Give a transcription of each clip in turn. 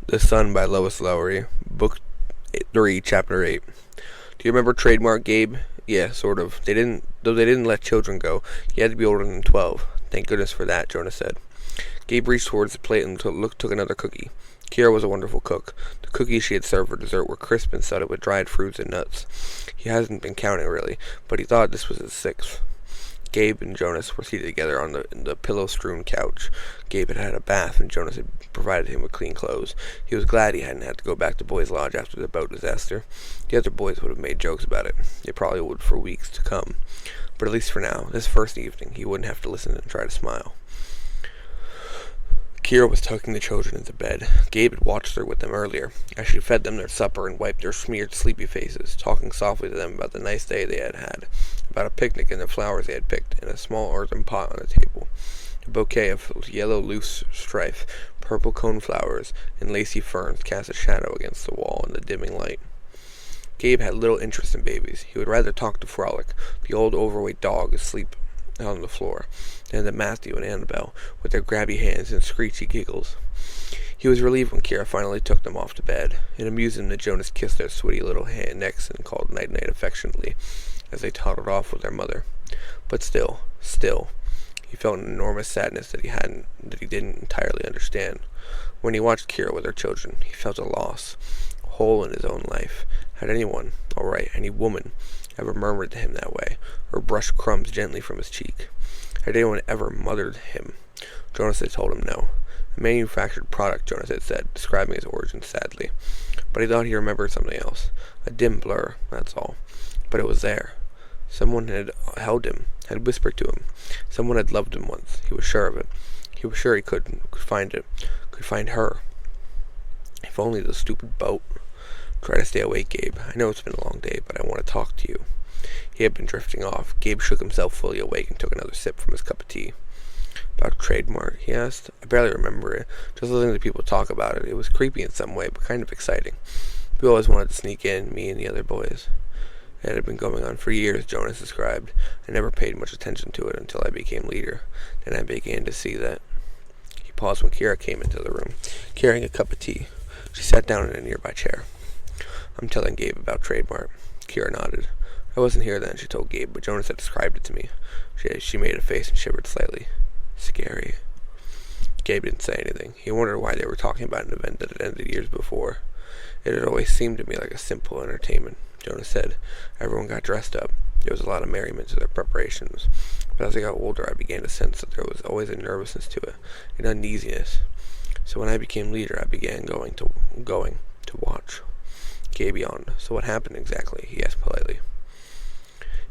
The Sun by Lois Lowry, Book 3, Chapter 8. Do you remember Trademark, Gabe? Yeah, sort of. Though they didn't let children go. You had to be older than 12. Thank goodness for that, Jonah said. Gabe reached towards the plate and took another cookie. Kira was a wonderful cook. The cookies she had served for dessert were crisp and studded with dried fruits and nuts. He hasn't been counting, really, but he thought this was his sixth. Gabe and Jonas were seated together on the pillow-strewn couch. Gabe had had a bath, and Jonas had provided him with clean clothes. He was glad he hadn't had to go back to Boys' Lodge after the boat disaster. The other boys would have made jokes about it. They probably would for weeks to come. But at least for now, this first evening, he wouldn't have to listen and try to smile. Kira was tucking the children into bed. Gabe had watched her with them earlier, as she fed them their supper and wiped their smeared, sleepy faces, talking softly to them about the nice day they had had, about a picnic and the flowers they had picked, and a small earthen pot on the table. A bouquet of yellow loose strife, purple cone flowers, and lacy ferns cast a shadow against the wall in the dimming light. Gabe had little interest in babies. He would rather talk to Frolic, the old overweight dog asleep on the floor, than to Matthew and Annabelle, with their grabby hands and screechy giggles. He was relieved when Kira finally took them off to bed. It amused him that Jonas kissed their sweaty little necks and called night-night affectionately, as they toddled off with their mother. But still, he felt an enormous sadness that he didn't entirely understand. When he watched Kira with her children, he felt a loss, a hole in his own life. Had anyone, any woman, ever murmured to him that way, or brushed crumbs gently from his cheek? Had anyone ever mothered him? Jonas had told him no. A manufactured product, Jonas had said, describing his origin sadly. But he thought he remembered something else. A dim blur, that's all. But it was there. Someone had held him, had whispered to him. Someone had loved him once. He was sure of it. He was sure he could find it. Could find her. If only the stupid boat. Try to stay awake, Gabe. I know it's been a long day, but I want to talk to you. He had been drifting off. Gabe shook himself fully awake and took another sip from his cup of tea. About Trademark, he asked. I barely remember it. Just listening to people talk about it. It was creepy in some way, but kind of exciting. We always wanted to sneak in, me and the other boys. It had been going on for years, Jonas described. I never paid much attention to it until I became leader. Then I began to see that. He paused when Kira came into the room, carrying a cup of tea. She sat down in a nearby chair. I'm telling Gabe about Trademark. Kira nodded. I wasn't here then, she told Gabe, but Jonas had described it to me. She made a face and shivered slightly. Scary. Gabe didn't say anything. He wondered why they were talking about an event that had ended years before. It had always seemed to me like a simple entertainment, Jonas said. Everyone got dressed up. There was a lot of merriment to their preparations. But as I got older, I began to sense that there was always a nervousness to it, an uneasiness. So when I became leader, I began going to watch. Gabe yawned. So what happened exactly? He asked politely.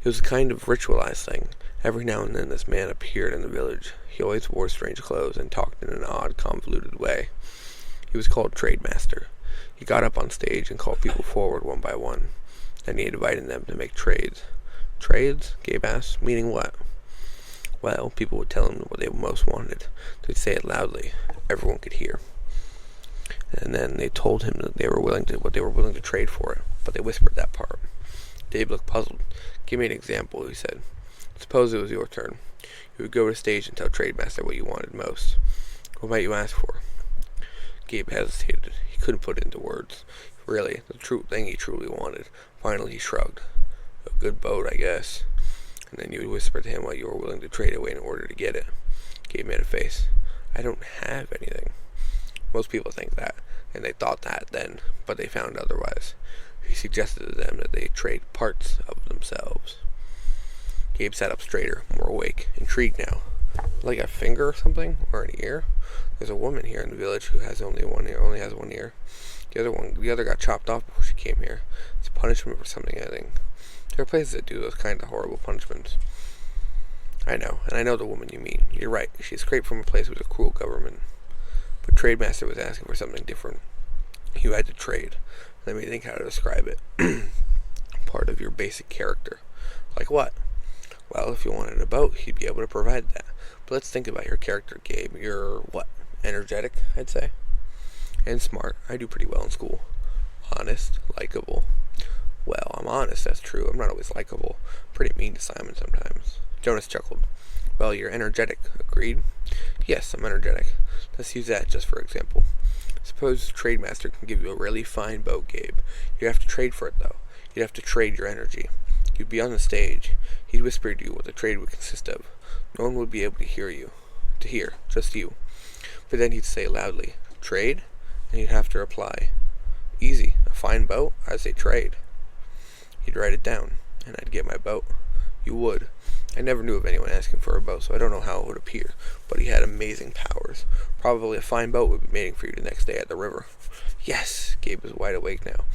It was a kind of ritualized thing. Every now and then this man appeared in the village. He always wore strange clothes and talked in an odd, convoluted way. He was called Trade Master. He got up on stage and called people forward one by one. Then he invited them to make trades. Trades? Gabe asked. Meaning what? Well, people would tell him what they most wanted. They'd say it loudly. Everyone could hear. And then they told him that what they were willing to trade for it, but they whispered that part. Dave looked puzzled. Give me an example, he said. Suppose it was your turn. You would go to stage and tell Trademaster what you wanted most. What might you ask for? Gabe hesitated. He couldn't put it into words. Really, the true thing he truly wanted. Finally he shrugged. A good boat, I guess. And then you would whisper to him what you were willing to trade away in order to get it. Gabe made a face. I don't have anything. Most people think that, and they thought that then, but they found otherwise. He suggested to them that they trade parts of themselves. Gabe sat up straighter, more awake, intrigued now. Like a finger or something? Or an ear? There's a woman here in the village who has only has one ear. The other got chopped off before she came here. It's a punishment for something, I think. There are places that do those kinds of horrible punishments. I know, and I know the woman you mean. You're right. She escaped from a place with a cruel government. But Trademaster was asking for something different. You had to trade. Let me think how to describe it. Part of your basic character. Like what? Well, if you wanted a boat, he'd be able to provide that. But let's think about your character, Gabe. You're, what? Energetic, I'd say. And smart. I do pretty well in school. Honest. Likeable. Well, I'm honest, that's true. I'm not always likable. Pretty mean to Simon sometimes. Jonas chuckled. Well, you're energetic. Agreed? Yes, I'm energetic. Let's use that just for example. Suppose the trade master can give you a really fine boat, Gabe. You'd have to trade for it, though. You'd have to trade your energy. You'd be on the stage. He'd whisper to you what the trade would consist of. No one would be able to hear, just you. But then he'd say loudly, "Trade?" And you'd have to reply, "Easy, a fine boat? I'd say trade." He'd write it down, and I'd get my boat. You would. I never knew of anyone asking for a boat, so I don't know how it would appear, but he had amazing powers. Probably a fine boat would be waiting for you the next day at the river. Yes! Gabe was wide awake now,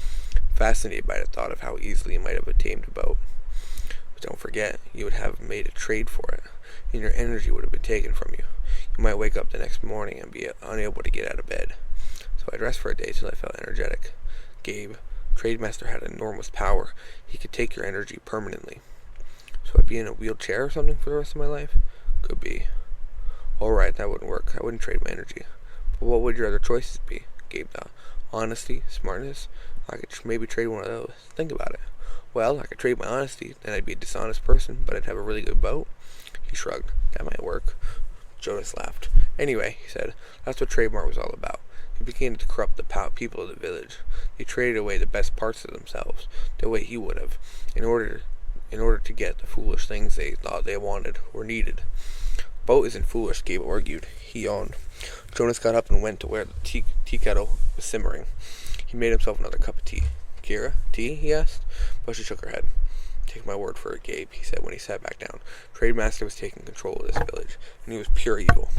fascinated by the thought of how easily he might have tamed a boat. But don't forget, you would have made a trade for it, and your energy would have been taken from you. You might wake up the next morning and be unable to get out of bed. So I'd rest for a day till I felt energetic. Gabe, Trademaster had enormous power. He could take your energy permanently. So I'd be in a wheelchair or something for the rest of my life? Could be. Alright, that wouldn't work. I wouldn't trade my energy. But what would your other choices be? Gabe thought. Honesty? Smartness? I could maybe trade one of those. Think about it. Well, I could trade my honesty, then I'd be a dishonest person, but I'd have a really good boat. He shrugged. That might work. Jonas laughed. Anyway, he said, that's what Trademark was all about. He began to corrupt the people of the village. They traded away the best parts of themselves, the way he would have, in order to get the foolish things they thought they wanted or needed. Boat isn't foolish, Gabe argued. He yawned. Jonas got up and went to where the tea kettle was simmering. He made himself another cup of tea. Kira, tea? He asked, but she shook her head. Take my word for it, Gabe, he said when he sat back down. Trademaster was taking control of this village, and he was pure evil.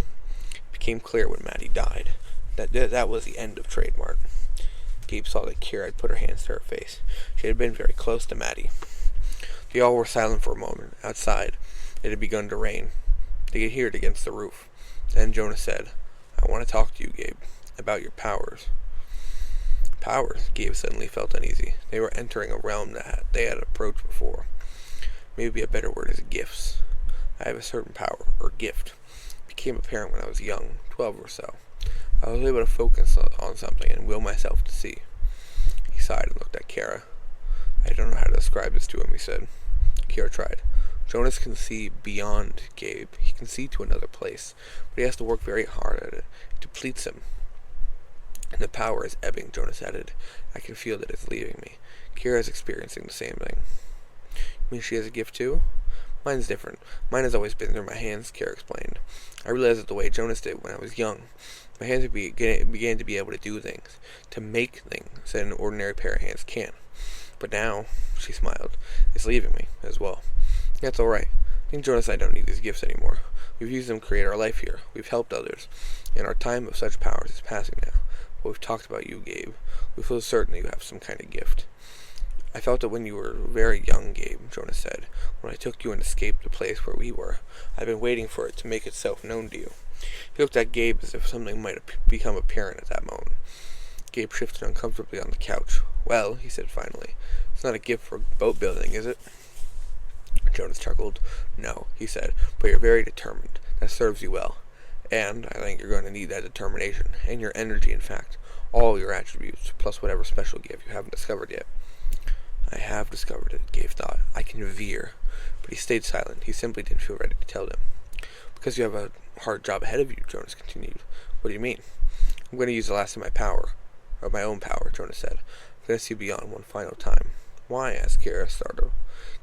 It became clear when Maddie died. That was the end of Trademark. Gabe saw that Kira had put her hands to her face. She had been very close to Maddie. They all were silent for a moment. Outside, it had begun to rain. They could hear it against the roof. Then Jonas said, I want to talk to you, Gabe, about your powers. Powers? Gabe suddenly felt uneasy. They were entering a realm that they had approached before. Maybe a better word is gifts. I have a certain power, or gift. It became apparent when I was young, 12 or so. I was able to focus on something and will myself to see. He sighed and looked at Kara. I don't know how to describe this to him, he said. Kira tried. Jonas can see beyond Gabe. He can see to another place, but he has to work very hard at it. It depletes him. And the power is ebbing, Jonas added. I can feel that it's leaving me. Kira is experiencing the same thing. You mean she has a gift too? Mine's different. Mine has always been through my hands, Kira explained. I realized it the way Jonas did when I was young. My hands began to be able to do things, to make things that an ordinary pair of hands can't. But now, she smiled, it's leaving me as well. That's alright. I think Jonas and I don't need these gifts anymore. We've used them to create our life here. We've helped others. And our time of such powers is passing now. But we've talked about you, Gabe. We feel certain that you have some kind of gift. I felt it when you were very young, Gabe, Jonas said. When I took you and escaped the place where we were. I've been waiting for it to make itself known to you. He looked at Gabe as if something might have become apparent at that moment. Gabe shifted uncomfortably on the couch. Well, he said finally, it's not a gift for boat building, is it? Jonas chuckled. No, he said, but you're very determined. That serves you well. And I think you're going to need that determination, and your energy, in fact. All your attributes, plus whatever special gift you haven't discovered yet. I have discovered it, Gabe thought. I can veer. But he stayed silent. He simply didn't feel ready to tell them. Because you have a hard job ahead of you, Jonas continued. What do you mean? I'm going to use the last of my power. Of my own power, Jonas said. I'm going to see beyond one final time. Why? Asked Kira, startled.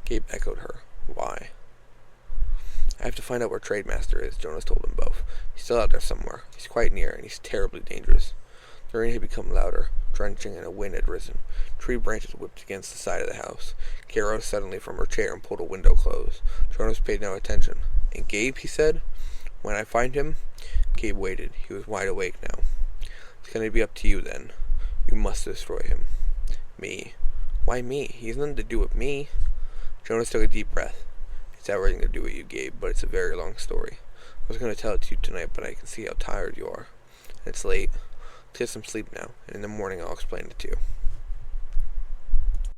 Gabe echoed her. Why? I have to find out where Trademaster is, Jonas told them both. He's still out there somewhere. He's quite near, and he's terribly dangerous. The rain had become louder, drenching, and a wind had risen. Tree branches whipped against the side of the house. Kira rose suddenly from her chair and pulled a window closed. Jonas paid no attention. And Gabe, he said, when I find him? Gabe waited. He was wide awake now. It's going to be up to you, then. You must destroy him. Me? Why me? He has nothing to do with me. Jonas took a deep breath. It's everything to do with you, Gabe, but it's a very long story. I was going to tell it to you tonight, but I can see how tired you are. And it's late. Get some sleep now, and in the morning I'll explain it to you.